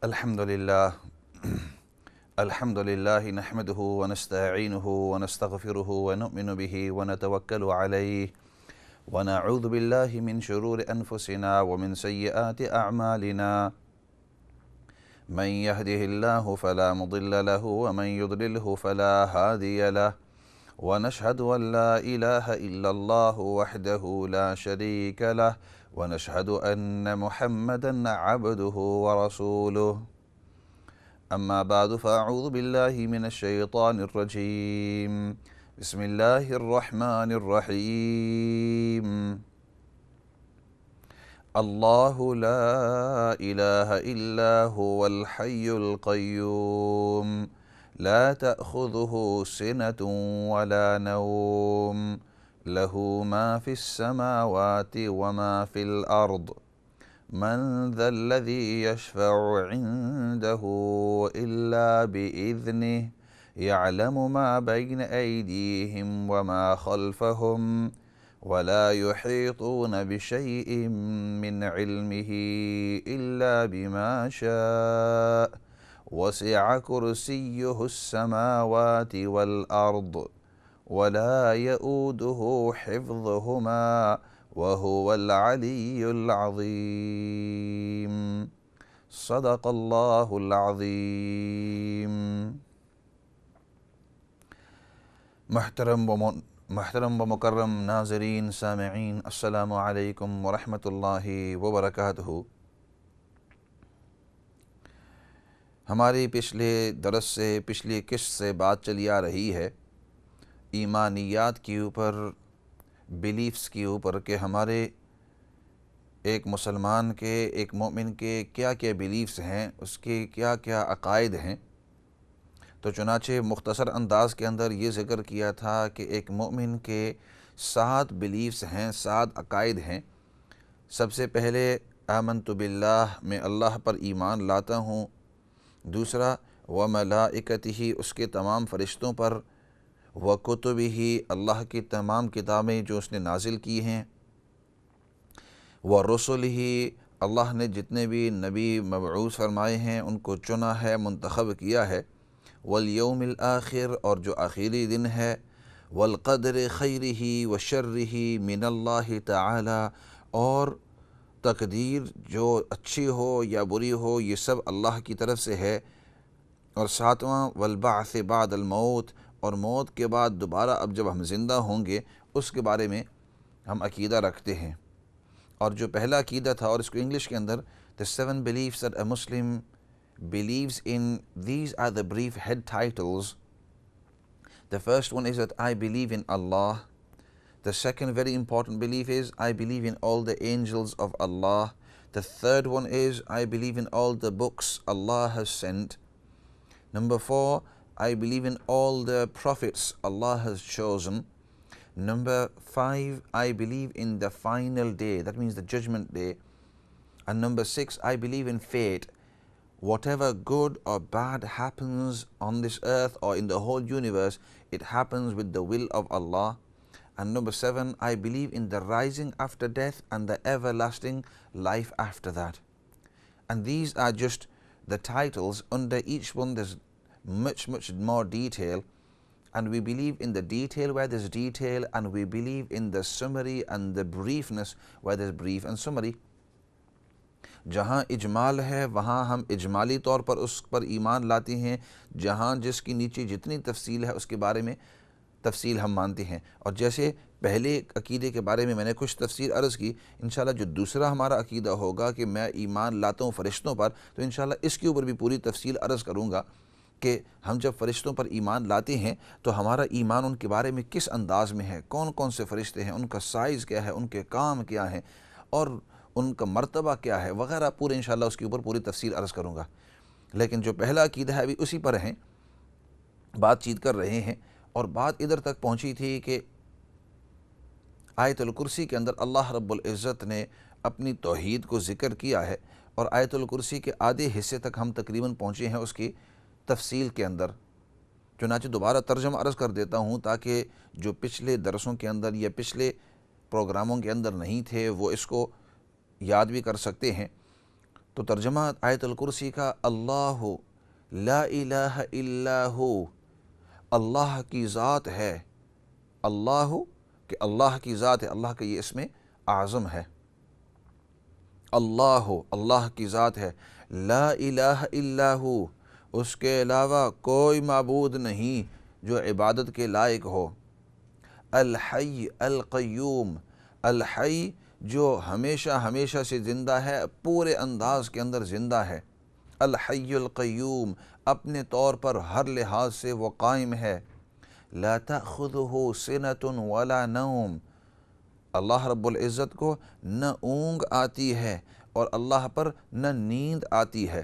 الحمدللہ الحمدللہ نحمده ونستعینه ونستغفره ونؤمن به ونتوکل علیہ ونعوذ باللہ من شرور انفسنا ومن سیئات اعمالنا من يهده الله فلا مضل له ومن يضلله فلا هادي له ونشهد أن لا إله إلا الله وحده لا شريك له ونشهد أن محمدًا عبده ورسوله أما بعد فأعوذ بالله من الشيطان الرجيم بسم الله الرحمن الرحيم الله لا إله إلا هو الحي القيوم لا تأخذه سنة ولا نوم له ما في السماوات وما في الأرض من ذا الذي يشفع عنده إلا بإذنه يعلم ما بين أيديهم وما خلفهم ولا يحيطون بشيء من علمه إلا بما شاء وسع كرسيه السماوات والأرض ولا يؤوده حفظهما وهو العلي العظيم صدق الله العظيم۔ محترم و مکرم ناظرین سامعین، السلام علیکم ورحمۃ اللہ وبرکاتہ۔ ہماری پچھلے درس سے پچھلی قسط سے بات چلی آ رہی ہے ایمانیات کے اوپر، بیلیفز کے اوپر، کہ ہمارے ایک مسلمان کے، ایک مومن کے کیا کیا بیلیفز ہیں، اس کے کیا کیا عقائد ہیں۔ تو چنانچہ مختصر انداز کے اندر یہ ذکر کیا تھا کہ ایک مومن کے 7 بیلیفز ہیں، 7 عقائد ہیں۔ سب سے پہلے آمنت باللہ، میں اللہ پر ایمان لاتا ہوں۔ دوسرا وملائکتہ، اس کے تمام فرشتوں پر، وکتبہ، اللہ کی تمام کتابیں جو اس نے نازل کی ہیں، ورسلہ، اللہ نے جتنے بھی نبی مبعوث فرمائے ہیں ان کو چنا ہے، منتخب کیا ہے، والیوم الآخر، اور جو آخری دن ہے، والقدر خیرہ وشرہ من اللہ تعالی، اور تقدیر جو اچھی ہو یا بری ہو یہ سب اللہ کی طرف سے ہے۔ اور 7واں والبعث بعد الموت، اور موت کے بعد دوبارہ اب جب ہم زندہ ہوں گے اس کے بارے میں ہم عقیدہ رکھتے ہیں۔ اور جو پہلا عقیدہ تھا، اور اس کو انگلش کے اندر the 7 beliefs that a Muslim believes in, these are the brief head titles. The first one is that I believe in Allah. The second very important belief is I believe in all the angels of Allah. The third one is I believe in all the books Allah has sent. Number 4, I believe in all the prophets Allah has chosen. Number 5, I believe in the final day, that means the judgment day. And number 6, I believe in fate. Whatever good or bad happens on this earth or in the whole universe, it happens with the will of Allah. And number 7, I believe in the rising after death and the everlasting life after that. And these are just the titles. Under each one there's much more detail, and we believe in the detail where there's detail, and we believe in the summary and the briefness where there's brief and summary. جہاں اجمال ہے وہاں ہم اجمالی طور پر اس پر ایمان لاتے ہیں، جہاں جس کی نیچے جتنی تفصیل ہے اس کے بارے میں تفصیل ہم مانتے ہیں۔ اور جیسے پہلے عقیدے کے بارے میں نے کچھ تفصیل عرض کی، انشاءاللہ جو دوسرا ہمارا عقیدہ ہوگا کہ میں ایمان لاتا ہوں فرشتوں پر، تو انشاءاللہ اس کے اوپر بھی پوری تفصیل عرض کروں گا کہ ہم جب فرشتوں پر ایمان لاتے ہیں تو ہمارا ایمان ان کے بارے میں کس انداز میں ہے، کون کون سے فرشتے ہیں، ان کا سائز کیا ہے، ان کے کام کیا ہیں، اور ان کا مرتبہ کیا ہے وغیرہ، پورے انشاءاللہ اس کے اوپر پوری تفصیل عرض کروں گا۔ لیکن جو پہلا عقیدہ ہے ابھی اسی پر ہیں، بات چیت کر رہے ہیں، اور بات ادھر تک پہنچی تھی کہ آیت الکرسی کے اندر اللہ رب العزت نے اپنی توحید کو ذکر کیا ہے، اور آیت الکرسی کے آدھے حصے تک ہم تقریباً پہنچے ہیں اس کی تفصیل کے اندر۔ چنانچہ دوبارہ ترجمہ عرض کر دیتا ہوں تاکہ جو پچھلے درسوں کے اندر یا پچھلے پروگراموں کے اندر نہیں تھے وہ اس کو یاد بھی کر سکتے ہیں۔ تو ترجمہ آیت الکرسی کا اللہ لا الہ الا ہو، اللہ کی ذات ہے، اللہ کہ اللہ کی ذات ہے، اللہ کا یہ اسم اعظم ہے، اللہ کی ذات ہے، لا الہ الا ہو، اس کے علاوہ کوئی معبود نہیں جو عبادت کے لائق ہو، الحی القیوم، الحی جو ہمیشہ سے زندہ ہے، پورے انداز کے اندر زندہ ہے، الحی القیوم، اپنے طور پر ہر لحاظ سے وہ قائم ہے، لا تأخذہ سنۃ ولا نوم، اللہ رب العزت کو نہ اونگ آتی ہے اور اللہ پر نہ نیند آتی ہے،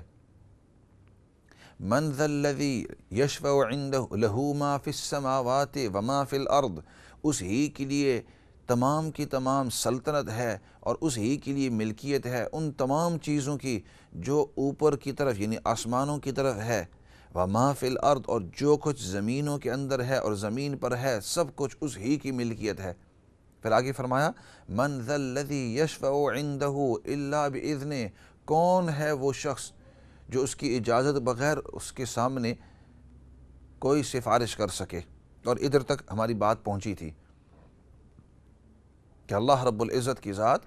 من ذا الذی یشفع عندہ لہ ما فی السماوات وما فی الارض، اس ہی کے لیے تمام کی تمام سلطنت ہے اور اس ہی کے لیے ملکیت ہے ان تمام چیزوں کی جو اوپر کی طرف یعنی آسمانوں کی طرف ہے، وما فی الارض، اور جو کچھ زمینوں کے اندر ہے اور زمین پر ہے سب کچھ اس ہی کی ملکیت ہے۔ پھر آگے فرمایا من ذا الذی یشفع عندہ الا باذنہ، کون ہے وہ شخص جو اس کی اجازت بغیر اس کے سامنے کوئی سفارش کر سکے۔ اور ادھر تک ہماری بات پہنچی تھی کہ اللہ رب العزت کی ذات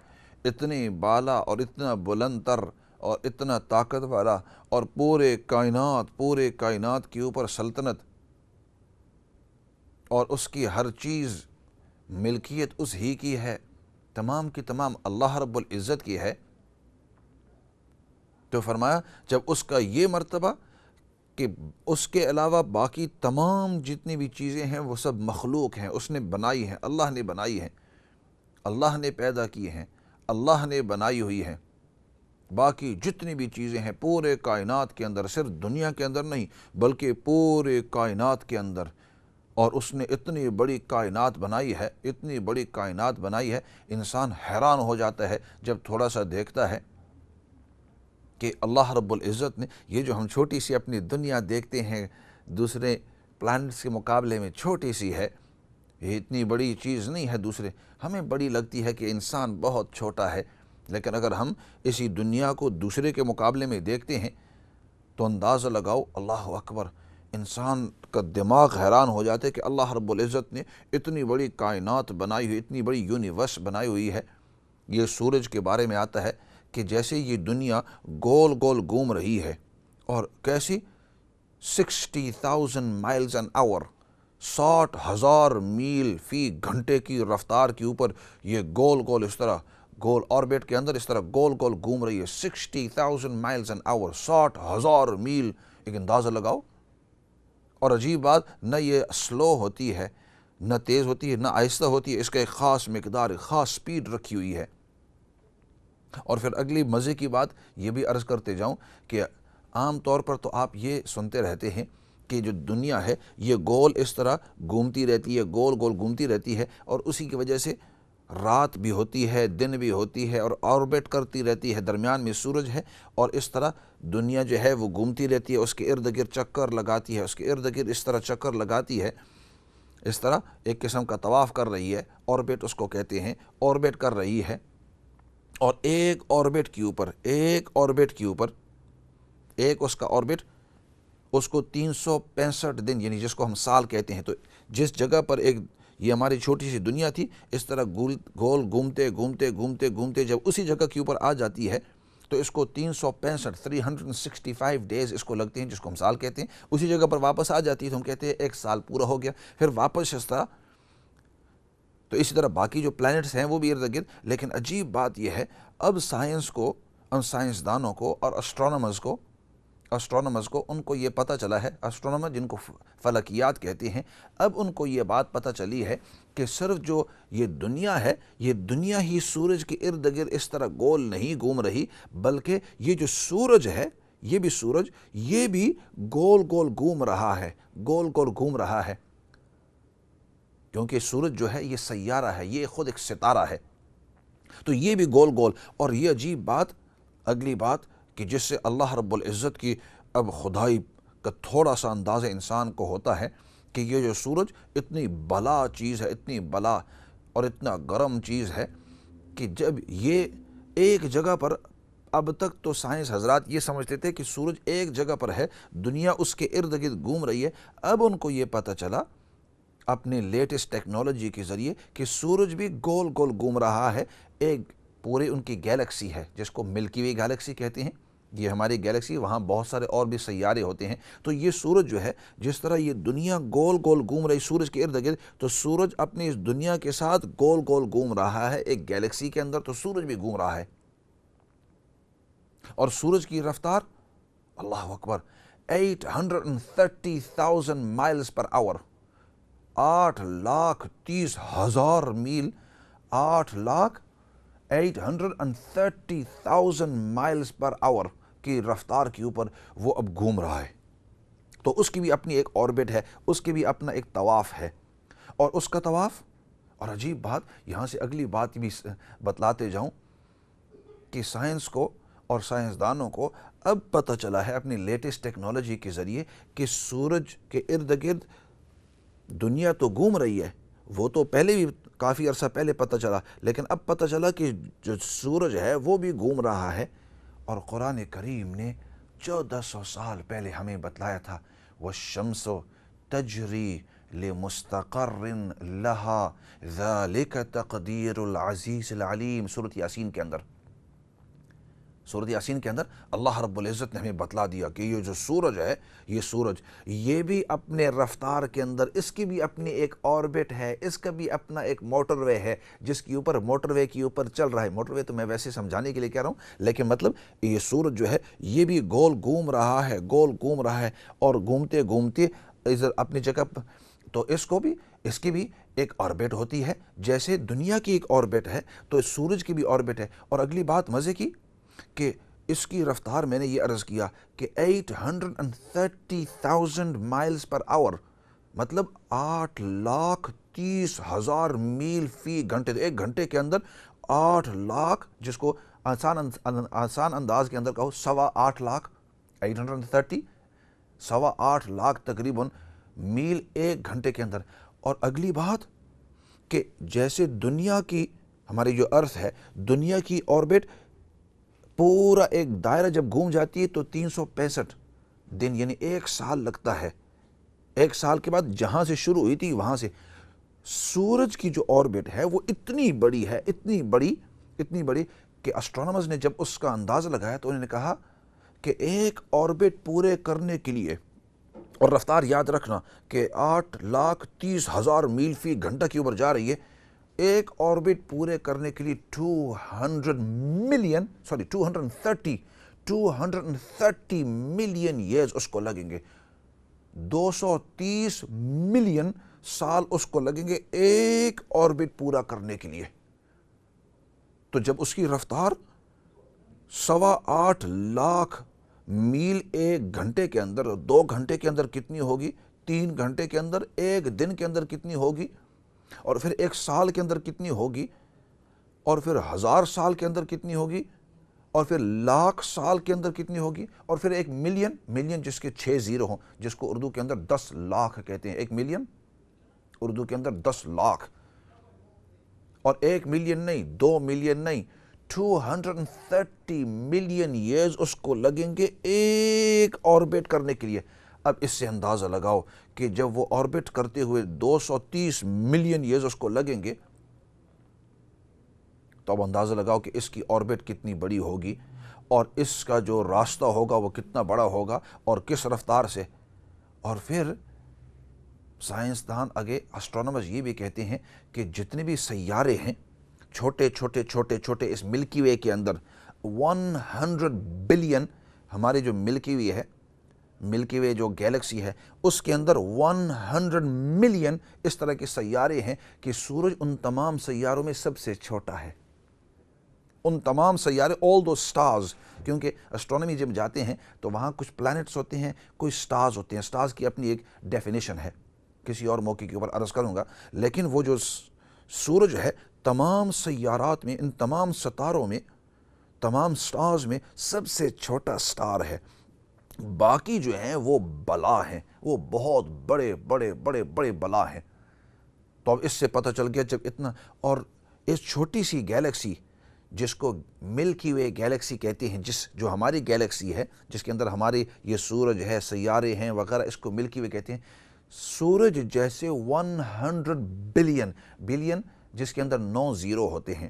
اتنی بالا اور اتنا بلند تر اور اتنا طاقت والا، اور پورے کائنات کے اوپر سلطنت اور اس کی ہر چیز ملکیت اس ہی کی ہے، تمام کی تمام اللہ رب العزت کی ہے۔ تو فرمایا جب اس کا یہ مرتبہ کہ اس کے علاوہ باقی تمام جتنی بھی چیزیں ہیں وہ سب مخلوق ہیں، اس نے بنائی ہیں، اللہ نے بنائی ہیں، اللہ نے پیدا کی ہیں، اللہ نے بنائی ہوئی ہیں، باقی جتنی بھی چیزیں ہیں پورے کائنات کے اندر، صرف دنیا کے اندر نہیں بلکہ پورے کائنات کے اندر، اور اس نے اتنی بڑی کائنات بنائی ہے، اتنی بڑی کائنات بنائی ہے، انسان حیران ہو جاتا ہے جب تھوڑا سا دیکھتا ہے کہ اللہ رب العزت نے یہ جو ہم چھوٹی سی اپنی دنیا دیکھتے ہیں دوسرے پلانٹس کے مقابلے میں چھوٹی سی ہے، یہ اتنی بڑی چیز نہیں ہے، دوسرے ہمیں بڑی لگتی ہے کہ انسان بہت چھوٹا ہے، لیکن اگر ہم اسی دنیا کو دوسرے کے مقابلے میں دیکھتے ہیں تو اندازہ لگاؤ، اللہ اکبر، انسان کا دماغ حیران ہو جاتا ہے کہ اللہ رب العزت نے اتنی بڑی کائنات بنائی ہوئی، اتنی بڑی یونیورس بنائی ہوئی ہے۔ یہ سورج کے بارے میں آتا ہے کہ جیسے یہ دنیا گول گول گھوم رہی ہے، اور کیسی 60,000 miles an hour، 60,000 میل فی گھنٹے کی رفتار کے اوپر یہ گول گول اس طرح گول آربٹ کے اندر اس طرح گول گول گھوم رہی ہے، 60,000 miles an hour، 60,000 میل، ایک اندازہ لگاؤ۔ اور عجیب بات، نہ یہ سلو ہوتی ہے، نہ تیز ہوتی ہے، نہ آہستہ ہوتی ہے، اس کا ایک خاص مقدار، خاص سپیڈ رکھی ہوئی ہے۔ اور پھر اگلی مزے کی بات یہ بھی عرض کرتے جاؤں کہ عام طور پر تو آپ یہ سنتے رہتے ہیں کہ جو دنیا ہے یہ گول اس طرح گھومتی رہتی ہے، گول گول گھومتی رہتی ہے، اور اسی کی وجہ سے رات بھی ہوتی ہے، دن بھی ہوتی ہے، اور آربٹ کرتی رہتی ہے، درمیان میں سورج ہے، اور اس طرح دنیا جو ہے وہ گھومتی رہتی ہے، اس کے ارد گرد چکر لگاتی ہے، اس کے ارد گرد اس طرح چکر لگاتی ہے، اس طرح ایک قسم کا طواف کر رہی ہے، آربٹ اس کو کہتے ہیں، آربٹ کر رہی ہے۔ اور ایک آربٹ کے اوپر ایک اس کا آربٹ، اس کو 365 دن، یعنی جس کو ہم سال کہتے ہیں، تو جس جگہ پر ایک یہ ہماری چھوٹی سی دنیا تھی، اس طرح گول گھومتے جب اسی جگہ کے اوپر آ جاتی ہے تو اس کو 365 ڈیز اس کو لگتے ہیں، جس کو ہم سال کہتے ہیں، اسی جگہ پر واپس آ جاتی ہے تو ہم کہتے ہیں ایک سال پورا ہو گیا، پھر واپس اس طرح۔ تو اسی طرح باقی جو پلانٹس ہیں وہ بھی ارد گرد، لیکن عجیب بات یہ ہے اب سائنس کو، ان سائنسدانوں کو اور اسٹرونومرز کو ان کو یہ پتہ چلا ہے، اسٹرونومر جن کو فلکیات کہتے ہیں، اب ان کو یہ بات پتہ چلی ہے کہ صرف جو یہ دنیا ہے، یہ دنیا ہی سورج کے ارد گرد اس طرح گول نہیں گھوم رہی، بلکہ یہ جو سورج ہے، یہ بھی گول گول گھوم رہا ہے، کیونکہ سورج جو ہے یہ سیارہ ہے، یہ خود ایک ستارہ ہے، تو یہ بھی گول گول۔ اور یہ عجیب بات، اگلی بات کہ جس سے اللہ رب العزت کی اب خدائی کا تھوڑا سا اندازہ انسان کو ہوتا ہے کہ یہ جو سورج اتنی بلا چیز ہے، اتنی بلا اور اتنا گرم چیز ہے کہ جب یہ ایک جگہ پر اب تک تو سائنس حضرات یہ سمجھتے تھے کہ سورج ایک جگہ پر ہے، دنیا اس کے ارد گرد گھوم رہی ہے۔ اب ان کو یہ پتہ چلا اپنے لیٹسٹ ٹیکنالوجی کے ذریعے کہ سورج بھی گول گول گھوم رہا ہے، ایک پورے ان کی گیلیکسی ہے جس کو ملکی وے گیلیکسی کہتے ہیں، یہ ہماری گیلیکسی، وہاں بہت سارے اور بھی سیارے ہوتے ہیں۔ تو یہ سورج جو ہے، جس طرح یہ دنیا گول گول گھوم رہی سورج کے ارد گرد، تو سورج اپنی اس دنیا کے ساتھ گول گول گھوم رہا ہے ایک گیلیکسی کے اندر، تو سورج بھی گھوم رہا ہے۔ اور سورج کی رفتار، اللہ اکبر، 830,000 مائلز پر آور، 8,30,000 میل، 830,000 مائلز پر آور کی رفتار کے اوپر وہ اب گھوم رہا ہے۔ تو اس کی بھی اپنی ایک آربٹ ہے، اس کی بھی اپنا ایک طواف ہے، اور اس کا طواف، اور عجیب بات، یہاں سے اگلی بات بھی بتلاتے جاؤں کہ سائنس کو اور سائنسدانوں کو اب پتہ چلا ہے اپنی لیٹسٹ ٹیکنالوجی کے ذریعے کہ سورج کے ارد گرد دنیا تو گھوم رہی ہے، وہ تو پہلے بھی کافی عرصہ پہلے پتہ چلا، لیکن اب پتہ چلا کہ جو سورج ہے وہ بھی گھوم رہا ہے۔ اور قرآن کریم نے 1400 سال پہلے ہمیں بتلایا تھا، وَالشَّمْسُ تَجْرِي لِمُسْتَقَرٍ لَهَا ذَلِكَ تَقْدِيرُ الْعَزِيزِ الْعَلِيمِ، سورۃ یاسین کے اندر، سورۃ یاسین کے اندر اللہ رب العزت نے ہمیں بتلا دیا کہ یہ جو سورج ہے، یہ سورج، یہ بھی اپنے رفتار کے اندر، اس کی بھی اپنی ایک آربٹ ہے، اس کا بھی اپنا ایک موٹر وے ہے جس کے اوپر، موٹر وے کے اوپر چل رہا ہے۔ موٹر وے تو میں ویسے سمجھانے کے لیے کہہ رہا ہوں، لیکن مطلب یہ سورج جو ہے یہ بھی گول گھوم رہا ہے، گول گھوم رہا ہے، اور گھومتے گھومتے ادھر اپنی جگہ پر، تو اس کی بھی ایک آربٹ ہوتی ہے، جیسے دنیا کی ایک آربٹ ہے تو سورج کی بھی آربٹ ہے۔ اور اگلی بات مزے کی کہ اس کی رفتار میں نے یہ عرض کیا کہ 830,000 مائلز پر آور، مطلب 8,30,000 میل فی گھنٹے، ایک گھنٹے کے اندر 8 لاکھ، جس کو آسان انداز کے اندر کہو 8.25 لاکھ، 830 8.25 لاکھ تقریباً میل ایک گھنٹے کے اندر۔ اور اگلی بات کہ جیسے دنیا کی، ہماری جو ارتھ ہے، دنیا کی آربٹ پورا ایک دائرہ جب گھوم جاتی ہے تو 365 دن، یعنی ایک سال لگتا ہے۔ ایک سال کے بعد جہاں سے شروع ہوئی تھی وہاں سے، سورج کی جو آربٹ ہے وہ اتنی بڑی ہے، اتنی بڑی کہ اسٹرونامرز نے جب اس کا اندازہ لگایا تو انہوں نے کہا کہ ایک آربٹ پورے کرنے کے لیے، اور رفتار یاد رکھنا کہ 8,30,000 میل فی گھنٹہ کے اوپر جا رہی ہے، ایک آربٹ پورے کرنے کے لیے 230 ملین ایئرز اس کو لگیں گے، 230 ملین سال اس کو لگیں گے ایک آربٹ پورا کرنے کے لیے۔ تو جب اس کی رفتار 8.25 لاکھ میل ایک گھنٹے کے اندر، 2 گھنٹے کے اندر کتنی ہوگی، 3 گھنٹے کے اندر، ایک دن کے اندر کتنی ہوگی، اور پھر ایک سال کے اندر کتنی ہوگی، اور پھر 1000 سال کے اندر کتنی ہوگی، اور پھر لاکھ سال کے اندر کتنی ہوگی، اور پھر ایک ملین جس کے 6 زیرو ہوں، جس کو اردو کے اندر 10 لاکھ کہتے ہیں، ایک ملین اردو کے اندر 10 لاکھ، اور 1 ملین نہیں، 2 ملین نہیں، 230 ملین ایئرز اس کو لگیں گے ایک آربٹ کرنے کے لیے۔ اب اس سے اندازہ لگاؤ کہ جب وہ آربٹ کرتے ہوئے 230 ملین ایئرز اس کو لگیں گے، تو اب اندازہ لگاؤ کہ اس کی آربٹ کتنی بڑی ہوگی، اور اس کا جو راستہ ہوگا وہ کتنا بڑا ہوگا، اور کس رفتار سے۔ اور پھر سائنسدان آگے، اسٹرونامرز یہ بھی کہتے ہیں کہ جتنے بھی سیارے ہیں، چھوٹے اس ملکی وے کے اندر 100 بلین، ہمارے جو ملکی وے ہے، ملکی وے جو گیلیکسی ہے، اس کے اندر 100 ملین اس طرح کے سیارے ہیں کہ سورج ان تمام سیاروں میں سب سے چھوٹا ہے۔ ان تمام سیارے، all those stars، کیونکہ اسٹرونومی جب جاتے ہیں تو وہاں کچھ پلانٹس ہوتے ہیں، کوئی سٹارز ہوتے ہیں، سٹارز کی اپنی ایک ڈیفینیشن ہے، کسی اور موقع کے اوپر عرض کروں گا، لیکن وہ جو سورج ہے تمام سیارات میں، ان تمام ستاروں میں، تمام سٹارز میں سب سے چھوٹا سٹار ہے، باقی جو ہیں وہ بلا ہیں، وہ بہت بڑے بلا ہیں۔ تو اب اس سے پتہ چل گیا جب اتنا، اور اس چھوٹی سی گیلیکسی جس کو ملکی وے گیلیکسی کہتے ہیں، جو ہماری گیلیکسی ہے، جس کے اندر ہماری یہ سورج ہے، سیارے ہیں وغیرہ، اس کو ملکی وے کہتے ہیں۔ سورج جیسے 100 بلین، بلین جس کے اندر 9 زیرو ہوتے ہیں،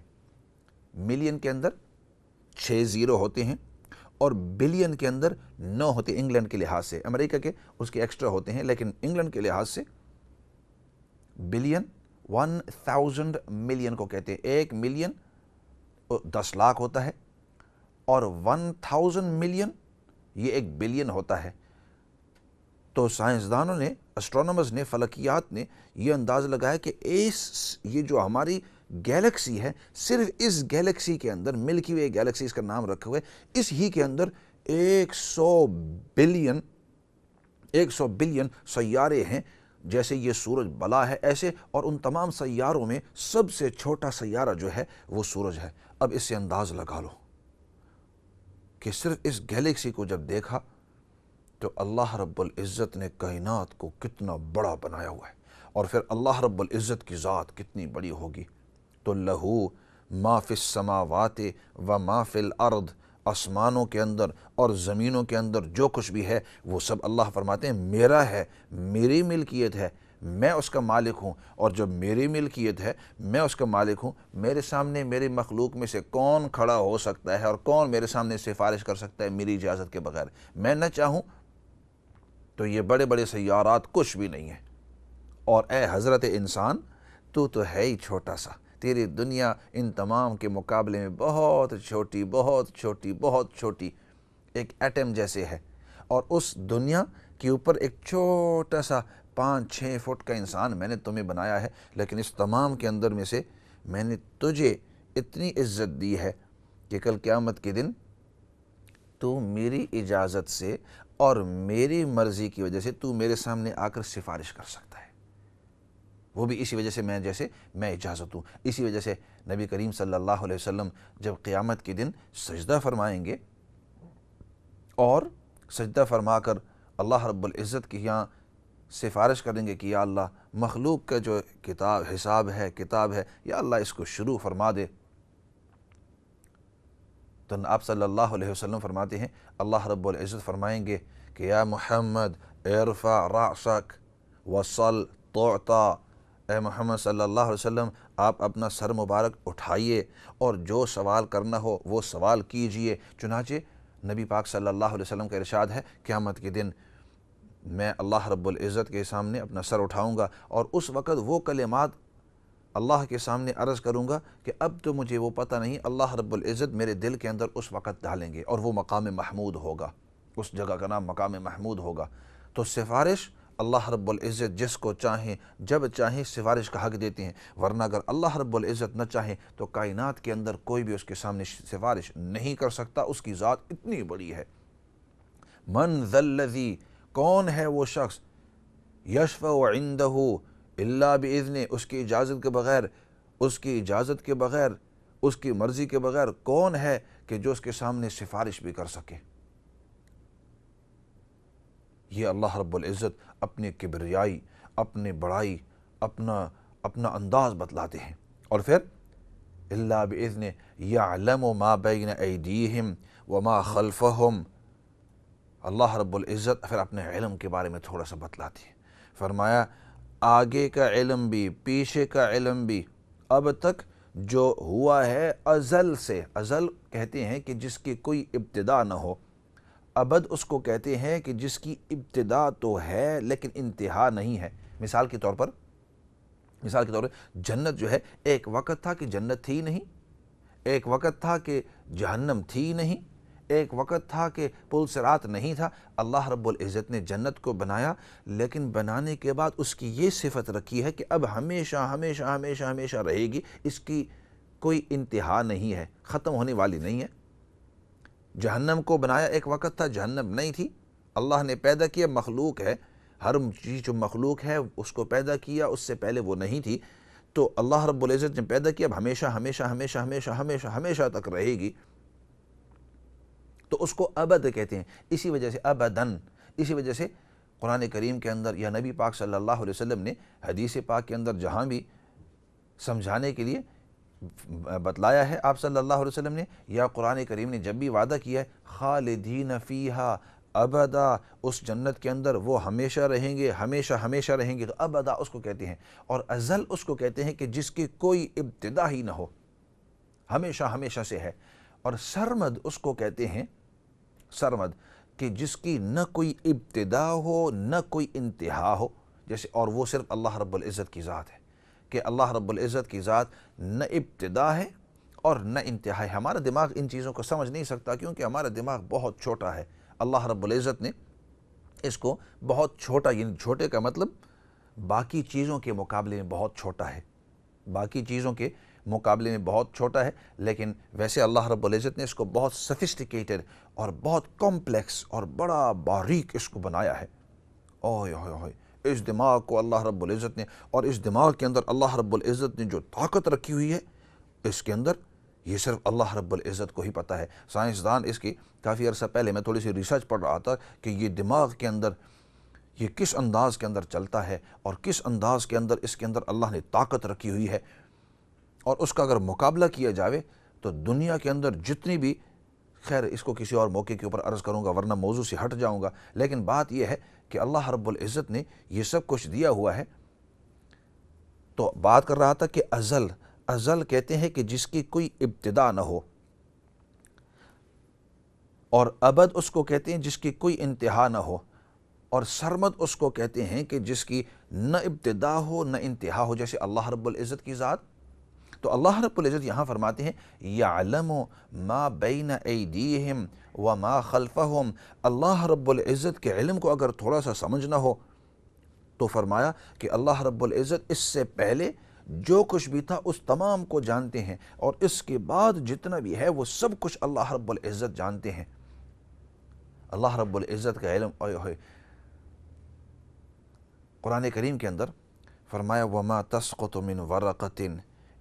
ملین کے اندر 6 زیرو ہوتے ہیں، اور بلین کے اندر 9 ہوتے ہیں انگلینڈ کے لحاظ سے، امریکہ کے اس کے ایکسٹرا ہوتے ہیں، لیکن انگلینڈ کے لحاظ سے بلین 1000 ملین کو کہتے ہیں۔ 1 ملین 10 لاکھ ہوتا ہے، اور 1000 ملین یہ 1 بلین ہوتا ہے۔ تو سائنسدانوں نے، اسٹرونومرز نے، فلکیات نے یہ انداز لگایا کہ یہ جو ہماری گیلیکسی ہے، صرف اس گیلیکسی کے اندر، ملکی وے گیلیکسی اس کا نام رکھا ہوا ہے، اس ہی کے اندر 100 بلین سیارے ہیں۔ جیسے یہ سورج بلا ہے ایسے، اور ان تمام سیاروں میں سب سے چھوٹا سیارہ جو ہے وہ سورج ہے۔ اب اس سے انداز لگا لو کہ صرف اس گیلیکسی کو جب دیکھا تو اللہ رب العزت نے کائنات کو کتنا بڑا بنایا ہوا ہے، اور پھر اللہ رب العزت کی ذات کتنی بڑی ہوگی۔ تو لہو ما فی السماوات و ما فی الارض، آسمانوں کے اندر اور زمینوں کے اندر جو کچھ بھی ہے وہ سب اللہ فرماتے ہیں میرا ہے، میری ملکیت ہے، میں اس کا مالک ہوں، اور جب میری ملکیت ہے، میں اس کا مالک ہوں، میرے سامنے میری مخلوق میں سے کون کھڑا ہو سکتا ہے اور کون میرے سامنے سفارش کر سکتا ہے میری اجازت کے بغیر؟ میں نہ چاہوں تو یہ بڑے بڑے سیارات کچھ بھی نہیں ہیں۔ اور اے حضرت انسان، تو ہے ہی چھوٹا سا، تیری دنیا ان تمام کے مقابلے میں بہت چھوٹی، بہت چھوٹی، بہت چھوٹی، ایک ایٹم جیسے ہے، اور اس دنیا کے اوپر ایک چھوٹا سا 5-6 فٹ کا انسان میں نے تمہیں بنایا ہے، لیکن اس تمام کے اندر میں سے میں نے تجھے اتنی عزت دی ہے کہ کل قیامت کے دن تو میری اجازت سے اور میری مرضی کی وجہ سے تو میرے سامنے آ کر سفارش کر سکتا ہے، وہ بھی اسی وجہ سے میں اجازت ہوں۔ اسی وجہ سے نبی کریم صلی اللہ علیہ وسلم جب قیامت کے دن سجدہ فرمائیں گے اور سجدہ فرما کر اللہ رب العزت کی یہاں سفارش کریں گے کہ یا اللہ مخلوق کا جو کتاب ہے یا اللہ اس کو شروع فرما دے، تو آپ صلی اللہ علیہ وسلم فرماتے ہیں اللہ رب العزت فرمائیں گے کہ یا محمد ارفع رأسک وصل تعطا، اے محمد صلی اللہ علیہ وسلم آپ اپنا سر مبارک اٹھائیے اور جو سوال کرنا ہو وہ سوال کیجئے۔ چنانچہ نبی پاک صلی اللہ علیہ وسلم کا ارشاد ہے قیامت کے دن میں اللہ رب العزت کے سامنے اپنا سر اٹھاؤں گا، اور اس وقت وہ کلمات اللہ کے سامنے عرض کروں گا کہ اب تو مجھے وہ پتہ نہیں، اللہ رب العزت میرے دل کے اندر اس وقت ڈالیں گے، اور وہ مقام محمود ہوگا، اس جگہ کا نام مقام محمود ہوگا۔ تو سفارش اللہ رب العزت جس کو چاہیں جب چاہیں سفارش کا حق دیتے ہیں، ورنہ اگر اللہ رب العزت نہ چاہیں تو کائنات کے اندر کوئی بھی اس کے سامنے سفارش نہیں کر سکتا، اس کی ذات اتنی بڑی ہے۔ من ذا الذی، کون ہے وہ شخص، یشفع عندہ الا باذن، اس کی اجازت کے بغیر، اس کی اجازت کے بغیر، اس کی مرضی کے بغیر کون ہے کہ جو اس کے سامنے سفارش بھی کر سکے؟ یہ اللہ رب العزت اپنی کبریائی، اپنی بڑائی، اپنا انداز بتلاتے ہیں۔ اور پھر الا باذن یعلم ما بین ایدیہم وما خلفہم، اللہ رب العزت پھر اپنے علم کے بارے میں تھوڑا سا بتلاتی ہے۔ فرمایا آگے کا علم بھی، پیچھے کا علم بھی، اب تک جو ہوا ہے ازل سے، ازل کہتے ہیں کہ جس کی کوئی ابتدا نہ ہو، ابد اس کو کہتے ہیں کہ جس کی ابتدا تو ہے لیکن انتہا نہیں ہے۔ مثال کے طور پر جنت جو ہے، ایک وقت تھا کہ جنت تھی نہیں، ایک وقت تھا کہ جہنم تھی نہیں، ایک وقت تھا کہ پل صراط نہیں تھا۔ اللہ رب العزت نے جنت کو بنایا، لیکن بنانے کے بعد اس کی یہ صفت رکھی ہے کہ اب ہمیشہ ہمیشہ ہمیشہ ہمیشہ رہے گی، اس کی کوئی انتہا نہیں ہے، ختم ہونے والی نہیں ہے۔ جہنم کو بنایا، ایک وقت تھا جہنم نہیں تھی، اللہ نے پیدا کیا، مخلوق ہے، ہر چیز جو مخلوق ہے اس کو پیدا کیا، اس سے پہلے وہ نہیں تھی، تو اللہ رب العزت نے پیدا کیا، اب ہمیشہ ہمیشہ ہمیشہ ہمیشہ ہمیشہ ہمیشہ تک رہے گی، تو اس کو ابد کہتے ہیں۔ اسی وجہ سے ابداً، اسی وجہ سے قرآن کریم کے اندر یا نبی پاک صلی اللہ علیہ وسلم نے حدیث پاک کے اندر جہاں بھی سمجھانے کے لیے بتلایا ہے آپ صلی اللہ علیہ وسلم نے یا قرآن کریم نے جب بھی وعدہ کیا ہے خالدین فیہا ابدا، اس جنت کے اندر وہ ہمیشہ رہیں گے، ہمیشہ ہمیشہ رہیں گے، تو ابدا اس کو کہتے ہیں، اور ازل اس کو کہتے ہیں کہ جس کی کوئی ابتدا ہی نہ ہو، ہمیشہ ہمیشہ سے ہے، اور سرمد اس کو کہتے ہیں، سرمد کہ جس کی نہ کوئی ابتدا ہو نہ کوئی انتہا ہو، جیسے، اور وہ صرف اللہ رب العزت کی ذات ہے، کہ اللہ رب العزت کی ذات نہ ابتدا ہے اور نہ انتہا ہے۔ ہمارا دماغ ان چیزوں کو سمجھ نہیں سکتا کیونکہ ہمارا دماغ بہت چھوٹا ہے۔ اللہ رب العزت نے اس کو بہت چھوٹا، یعنی چھوٹے کا مطلب باقی چیزوں کے مقابلے میں بہت چھوٹا ہے، باقی چیزوں کے مقابلے میں بہت چھوٹا ہے، لیکن ویسے اللہ رب العزت نے اس کو بہت سفسٹیکیٹڈ اور بہت کمپلیکس اور بڑا باریک اس کو بنایا ہے۔ اوہ اوہ اوہ، اس دماغ کو اللہ رب العزت نے، اور اس دماغ کے اندر اللہ رب العزت نے جو طاقت رکھی ہوئی ہے اس کے اندر، یہ صرف اللہ رب العزت کو ہی پتہ ہے۔ سائنسدان اس کی کافی عرصہ پہلے میں تھوڑی سی ریسرچ پڑھ رہا تھا کہ یہ دماغ کے اندر یہ کس انداز کے اندر چلتا ہے اور کس انداز کے اندر اس کے اندر اللہ نے طاقت رکھی ہوئی ہے، اور اس کا اگر مقابلہ کیا جاوے تو دنیا کے اندر جتنی بھی، خیر اس کو کسی اور موقع کے اوپر عرض کروں گا ورنہ موضوع سے ہٹ جاؤں گا، لیکن بات یہ ہے کہ اللہ رب العزت نے یہ سب کچھ دیا ہوا ہے۔ تو بات کر رہا تھا کہ ازل، ازل کہتے ہیں کہ جس کی کوئی ابتدا نہ ہو، اور ابد اس کو کہتے ہیں جس کی کوئی انتہا نہ ہو، اور سرمد اس کو کہتے ہیں کہ جس کی نہ ابتدا ہو نہ انتہا ہو، جیسے اللہ رب العزت کی ذات۔ تو اللہ رب العزت یہاں فرماتے ہیں یعلم ما بین ایدیہم وما خلفہم، اللہ رب العزت کے علم کو اگر تھوڑا سا سمجھنا ہو تو فرمایا کہ اللہ رب العزت اس سے پہلے جو کچھ بھی تھا اس تمام کو جانتے ہیں، اور اس کے بعد جتنا بھی ہے وہ سب کچھ اللہ رب العزت جانتے ہیں۔ اللہ رب العزت کا علم، قرآن کریم کے اندر فرمایا وما تسقط من ورقۃ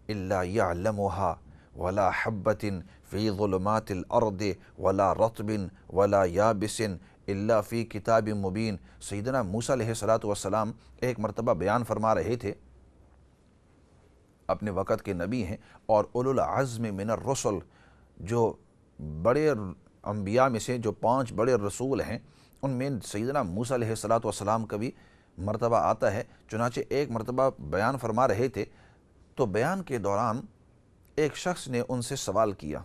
الا يعلمها ولا حبۃ فی ظلمات الارض ولا رطب ولا یابس الا فی کتاب مبین۔ سیدنا موسیٰ علیہ السلام ایک مرتبہ بیان فرما رہے تھے، اپنے وقت کے نبی ہیں اور اولو العزم من الرسل، جو بڑے انبیاء میں سے جو 5 بڑے رسول ہیں، ان میں سیدنا موسیٰ علیہ السلام کا بھی مرتبہ آتا ہے۔ چنانچہ ایک مرتبہ بیان فرما رہے تھے تو بیان کے دوران ایک شخص نے ان سے سوال کیا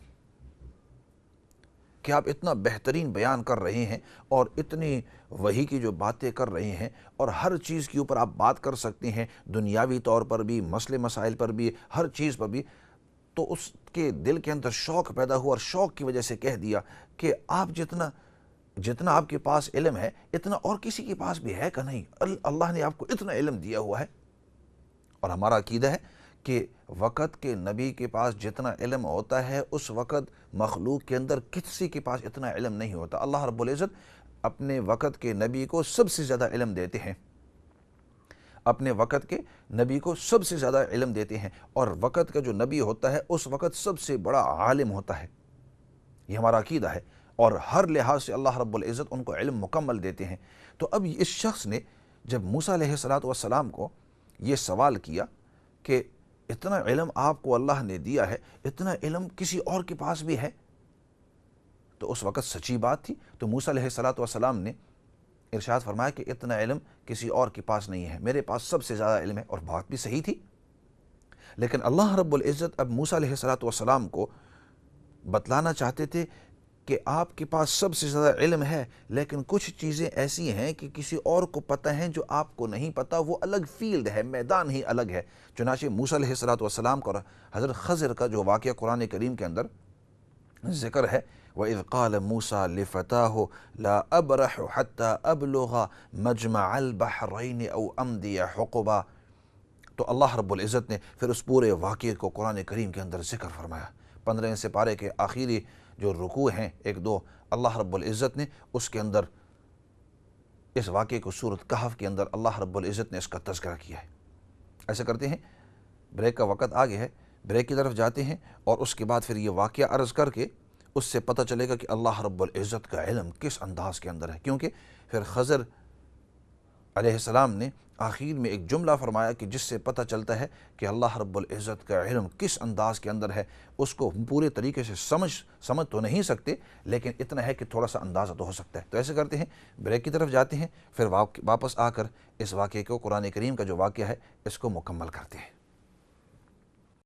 کہ آپ اتنا بہترین بیان کر رہے ہیں اور اتنی وحی کی جو باتیں کر رہے ہیں اور ہر چیز کے اوپر آپ بات کر سکتے ہیں، دنیاوی طور پر بھی، مسئلے مسائل پر بھی، ہر چیز پر بھی، تو اس کے دل کے اندر شوق پیدا ہوا اور شوق کی وجہ سے کہہ دیا کہ آپ جتنا آپ کے پاس علم ہے اتنا اور کسی کے پاس بھی ہے کہ نہیں؟ اللہ نے آپ کو اتنا علم دیا ہوا ہے۔ اور ہمارا عقیدہ ہے کہ وقت کے نبی کے پاس جتنا علم ہوتا ہے اس وقت مخلوق کے اندر کسی کے پاس اتنا علم نہیں ہوتا۔ اللہ رب العزت اپنے وقت کے نبی کو سب سے زیادہ علم دیتے ہیں، اپنے وقت کے نبی کو سب سے زیادہ علم دیتے ہیں، اور وقت کا جو نبی ہوتا ہے اس وقت سب سے بڑا عالم ہوتا ہے۔ یہ ہمارا عقیدہ ہے، اور ہر لحاظ سے اللہ رب العزت ان کو علم مکمل دیتے ہیں۔ تو اب اس شخص نے جب موسیٰ علیہ السلام کو یہ سوال کیا کہ اتنا علم آپ کو اللہ نے دیا ہے، اتنا علم کسی اور کے پاس بھی ہے؟ تو اس وقت سچی بات تھی، تو موسیٰ علیہ السلام نے ارشاد فرمایا کہ اتنا علم کسی اور کے پاس نہیں ہے، میرے پاس سب سے زیادہ علم ہے، اور بات بھی صحیح تھی۔ لیکن اللہ رب العزت اب موسیٰ علیہ السلام کو بتلانا چاہتے تھے کہ آپ کے پاس سب سے زیادہ علم ہے، لیکن کچھ چیزیں ایسی ہیں کہ کسی اور کو پتہ ہیں جو آپ کو نہیں پتہ، وہ الگ فیلڈ ہے، میدان ہی الگ ہے۔ چنانچہ موسیٰ علیہ السلام کو حضرت خضر کا جو واقعہ قرآن کریم کے اندر ذکر ہے، وَإِذْ قَالَ مُوسَىٰ لِفَتَاهُ لَا أَبْرَحُ حَتَّى أَبْلُغَ مَجْمَعَ الْبَحْرَيْنِ أَوْ أَمْضِيَ حُقُبًا۔ تو اللہ رب العزت نے پھر اس پورے واقعے کو قرآن کریم کے اندر ذکر فرمایا۔ 15 سپارے کے آخری جو رکوع ہیں 1-2، اللہ رب العزت نے اس کے اندر اس واقعے کو سورۃ کہف کے اندر اللہ رب العزت نے اس کا تذکرہ کیا ہے۔ ایسا کرتے ہیں، بریک کا وقت آگے ہے، بریک کی طرف جاتے ہیں اور اس کے بعد پھر یہ واقعہ عرض کر کے اس سے پتہ چلے گا کہ اللہ رب العزت کا علم کس انداز کے اندر ہے، کیونکہ پھر خضر علیہ السلام نے آخر میں ایک جملہ فرمایا کہ جس سے پتہ چلتا ہے کہ اللہ رب العزت کا علم کس انداز کے اندر ہے. اس کو پورے طریقے سے سمجھ تو نہیں سکتے، لیکن اتنا ہے کہ تھوڑا سا اندازہ تو ہو سکتا ہے. تو ایسے کرتے ہیں، بریک کی طرف جاتے ہیں، پھر واپس آ کر اس واقعے کو، قرآن کریم کا جو واقعہ ہے، اس کو مکمل کرتے ہیں.